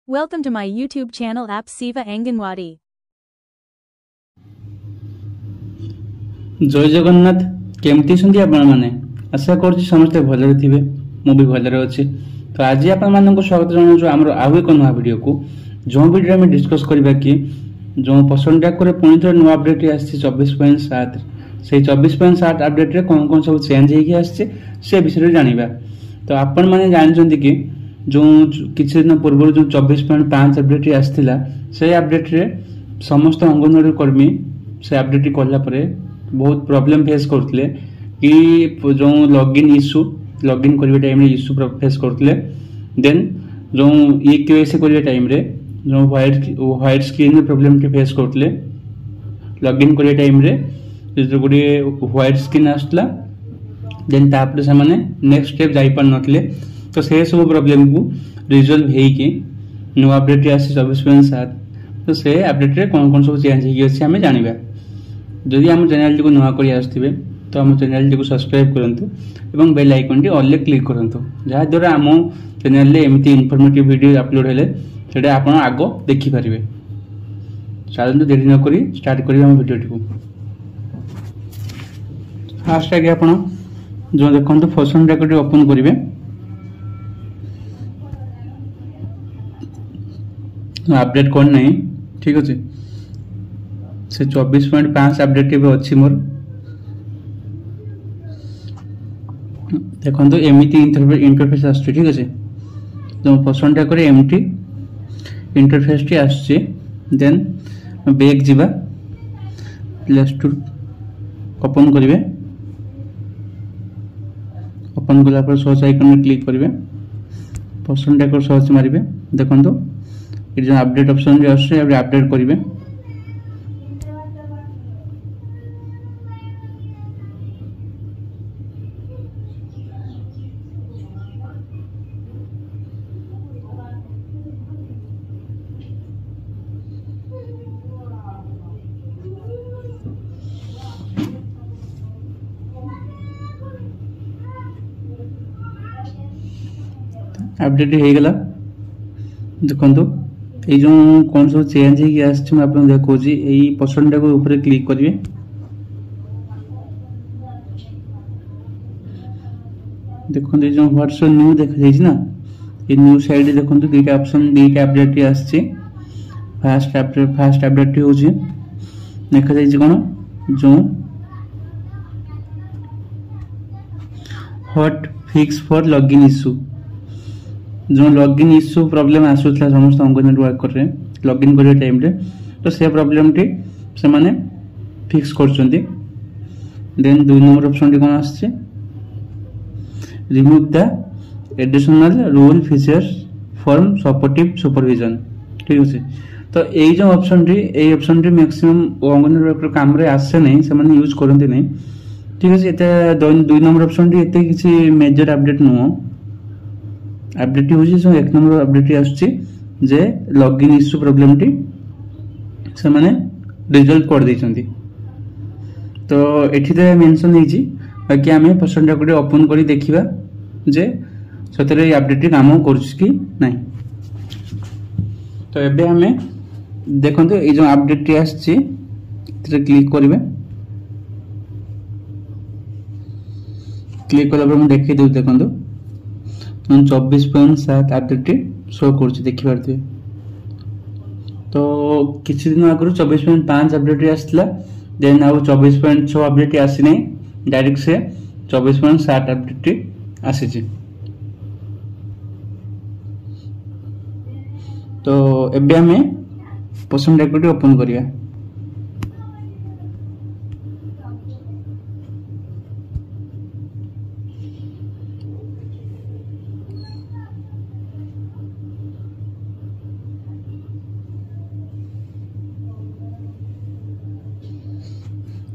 Welcome to my YouTube channel App Siva Anganwadi. जय जगन्नाथ केमती सुंदी आपण माने आशा करछि समस्त भलरे थिबे मु भी भलरे अछि। तो आज आपण मानन को स्वागत जणाउ जो हमरो आउ एक नवा वीडियो को जो वीडियो में डिस्कस करबा कि जो पसंद करे पुनी थोर नवा अपडेट आछि 24.7 से 24.7 अपडेट रे कोन कोन सब चेंज हेकि आछि से विषय जानिबा। तो आपण माने जानछन्ती कि जो किछि दिन पूर्व जो 24.5 अपडेट आछिला से अपडेट रे समस्त अंगनवाड़ी कर्मी से अपडेट करला परे बहुत प्रॉब्लम फेस करथिले कि जो लॉगिन इश्यू लॉगिन करबे टाइम रे इश्यू फेस करथिले। देन जो ई केवाईसी करबे टाइम रे जो व्हाइट स्क्रीन में प्रॉब्लम के फेस करथिले। लॉगिन करबे टाइम रे जो गुडी व्हाइट स्क्रीन आस्तला देन तापर से माने नेक्स्ट स्टेप जाई पार नथिले। तो से सब प्रॉब्लम को रिजॉल्व हेई कि न्यू अपडेट आसी 24.7 तो से अपडेट रे कोन कोन सब चेंज हेई अछि हमें जानिबा। जदि आम चैनल को नुआ कर आसथिबे तो आम चैनल को सब्सक्राइब करंतु एवं बेल आइकन टी ऑल क्लिक करंतु जहा द्वारा आम चैनल रे एमिति इन्फॉर्मेटिव वीडियो अपलोड हेले सेटा आपण आगो देखि परिबे। चलନ୍ତୁ देरी न करी स्टार्ट करिया हम वीडियो को। फास्ट आगे आपण जो देखंतु फंक्शन डायरेक्टरी ओपन करिवे। अपडेट कोन नहीं ठीक अछि से 24.5 अपडेट भी अच्छी मोर देखो एमती इंटरफेस आस ठीक अच्छे जो पसंद करे एमटी इंटरफेस टी आसचे। देन बैक जीवा प्ले स्टोर ओपन करिवे। ओपन कला पर सर्च आइकन में क्लिक करिवे पसंद कर सर्च मारिवे। देखो ये जो अपडेट ऑप्शन जो आसचे अपडेट करिवे। अपडेट हो गला देखंतु ए जो कौन सब चेंज हे आछ मैं आपन देखो जी एई पसंद को ऊपर क्लिक करिवे। देखंतु जो व्हाट्सएप न्यू देख जाई ना ए न्यू साइड देखंतु दुईटा ऑप्शन दुईटा अपडेट आछे। फास्ट अपडेट हो जी देखा जाई कोन जो hot fix for login issue जो लॉगिन इश्यू प्रॉब्लम आसुतला समस्त अंगनवाड़ी वर्कर रे लॉगिन करे टाइम रे तो से प्रॉब्लम टी से माने फिक्स करछंती। देन दुई नंबर ऑप्शन टी कोन आछे remove the additional rule features from supportive supervision ठीक अछि। तो एई जो option T maximum anganwadi worker काम रे आसे नै से माने यूज करंती नै ठीक अछि। एते दुई नंबर ऑप्शन टी एते किछि मेजर अपडेट नो अपडेट हो जो एक नंबर अपडेट आसुची जे लॉगिन इश्यू प्रॉब्लम टी से माने रिजल्व कर दैछंती। तो एठी ते मेंशन हेची बाकी हमें पसंद डायरेक्टरी ओपन करी देखिबा जे सतरे अपडेट काम करछ कि नहीं। तो एबे हमें देखंतु ए जो अपडेट टी आसची तरे क्लिक करिवे। क्लिक कला पर हम देखि देउ देखंतु 24.7 अपडेट शो कर देखि पारथिबे। तो किछि दिन आगु 24.5 अपडेट आसला देन आउ 24.6 अपडेट आसी नै डायरेक्ट से 24.7 अपडेट आसी छी। तो एबे हमें पसंद डायरेक्टरी ओपन करिया।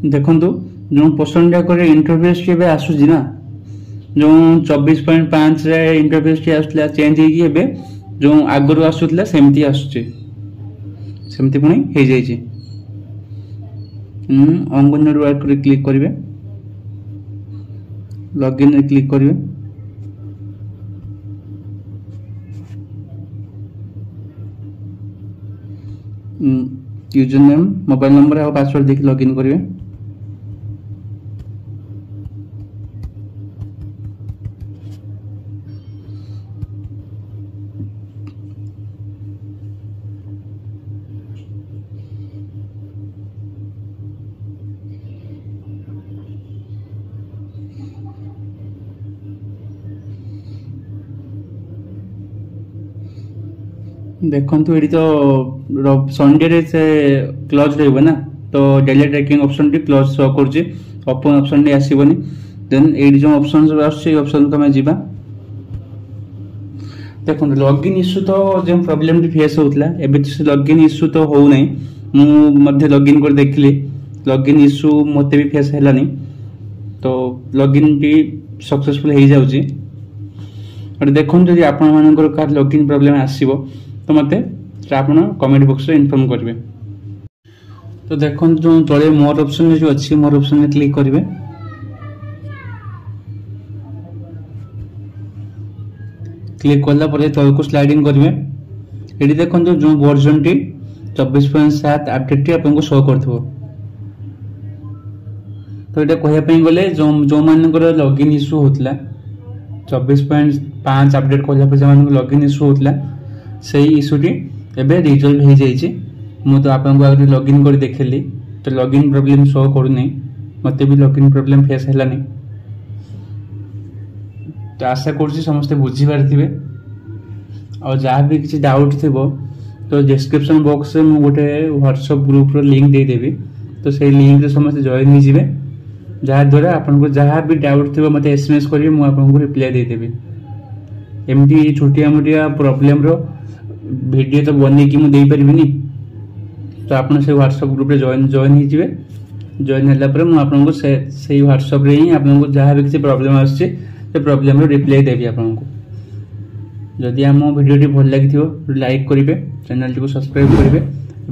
देखंतु जो पसंद करे इंटरफेस के आसुची ना जो 24.5 रे इंटरफेस के आसला चेंज हेकी एबे जो आगरो आसुतला सेमती आसुची सेमती पुनी हे जाई छी। अंगनवाड़ी वर्कर क्लिक करिवे लॉगिन रे क्लिक करिवे। यूजर नेम मोबाइल नंबर और पासवर्ड देखि लॉगिन करिवे। देखो ये तो संडे से क्लोज रहा ना, तो डेली ट्रैकिंग ऑप्शन टी क्लोज शो कर ओपन ऑप्शन टी आसबनी। देन ये जो ऑप्शन ऑप्शन को जीवा। देखो लॉगिन इश्यू तो जो प्रॉब्लम टी फेस होता है तो लॉगिन इश्यू तो हो नहीं। मुझे लॉगिन कर देखली लॉगिन इश्यू मत भी फेस है नहीं, तो लॉगिन टी सक्सेसफुल हो जाउची। और देखो जब आपण मानकर का लॉगिन प्रॉब्लम आसीबो तो मत आप कमेंट बॉक्स में इन्फॉर्म करेंगे। तो देखो जो तले मोर ऑप्शन जो अच्छी मोर ऑप्शन में क्लिक करेंगे। क्लिक कला तल को स्लाइडिंग करेंगे। ये देखो जो वर्जन टी 24.7 अपडेट टी आपको शो कर। तो ये कहवाई गले जो मानकर लॉगिन इश्यू होता 24.5 अपडेट कला लॉगिन इश्यू होता से इश्यूटी एबे रिजल्व हो जाइए। मु तो आपको आगे लॉगिन कर देखली तो लॉगिन प्रॉब्लम शो करूनी, मत भी लॉगिन प्रॉब्लम फेस है नहीं। तो आशा कर समस्ते बुझीपारे। और जहाँ भी किसी डाउट थी तो डिस्क्रिप्शन बॉक्स में मुझे गोटे व्हाट्सएप ग्रुप रो लिंक देदेवी, तो से लिंक रे समस्त जॉइन हो जाए। जहाँ द्वारा आपको जहाँ भी डाउट थी मत एसएमएस करेंगे, मुझे रिप्लाई देदेवी। एमती छोटिया मोटिया प्रॉब्लम रो वीडियो तो बन की मुझे पारिनी, तो आप व्हाट्सएप ग्रुप रे जॉइन हो जॉइन है से व्हाट्सएप रे ही आपको जहाँ भी किसी प्रॉब्लम आसे प्रॉब्लम रिप्लाई देवी। आपको जदि आम वीडियो भल लगी लाइक करेंगे, चैनल टी को सब्सक्राइब करेंगे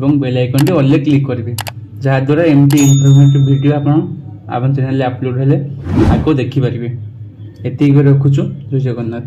और बेल आइकन टी ऑल क्लिक करेंगे, जहाँ द्वारा एमती इनफॉरमेटिव वीडियो आप चैनल अपलोड हेले आपको देखिपारे। एति रखुचु। जय जगन्नाथ।